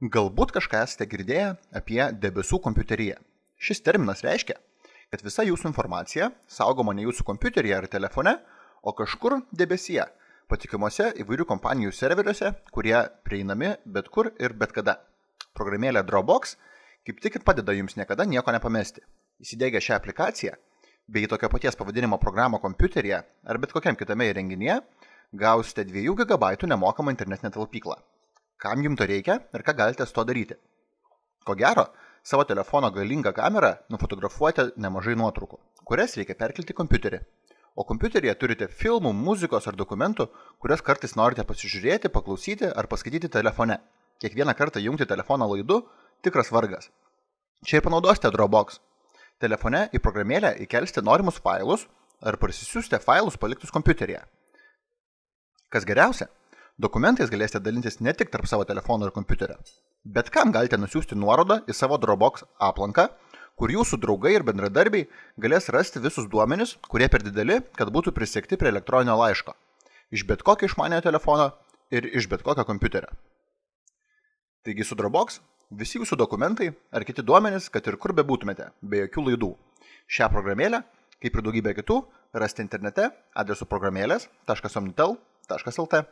Galbūt kažką esate girdėję apie debesų kompiuteriją. Šis terminas reiškia, kad visa jūsų informacija saugoma ne jūsų kompiuteryje ar telefone, o kažkur debesyje, patikimuose įvairių kompanijų serveriuose, kurie prieinami bet kur ir bet kada. Programėlė Dropbox kaip tik ir padeda jums niekada nieko nepamesti. Įsidėgę šią aplikaciją, bei tokio paties pavadinimo programą kompiuteryje ar bet kokiam kitame įrenginyje, gausite 2 GB nemokamą internetinę talpyklą. Kam jums to reikia ir ką galite su to daryti? Ko gero, savo telefono galingą kamerą nufotografuojate nemažai nuotraukų, kurias reikia perkelti į kompiuterį. O kompiuteryje turite filmų, muzikos ar dokumentų, kurias kartais norite pasižiūrėti, paklausyti ar paskaityti telefone. Kiekvieną kartą jungti telefoną laidu – tikras vargas. Čia ir panaudosite Dropbox. Telefone į programėlę įkelsite norimus failus ar parsisiųsite failus paliktus kompiuteryje. Kas geriausia, dokumentais galėsite dalintis ne tik tarp savo telefono ir kompiuterio, bet kam galite nusiųsti nuorodą į savo Dropbox aplanką, kur jūsų draugai ir bendradarbiai galės rasti visus duomenis, kurie per dideli, kad būtų prisekti prie elektroninio laiško. Iš bet kokio išmaniojo telefono ir iš bet kokio kompiuterio. Taigi su Dropbox visi jūsų dokumentai ar kiti duomenys, kad ir kur bebūtumėte, be jokių laidų. Šią programėlę, kaip ir daugybę kitų, rasite internete adresu programėlės.omnitel.lt.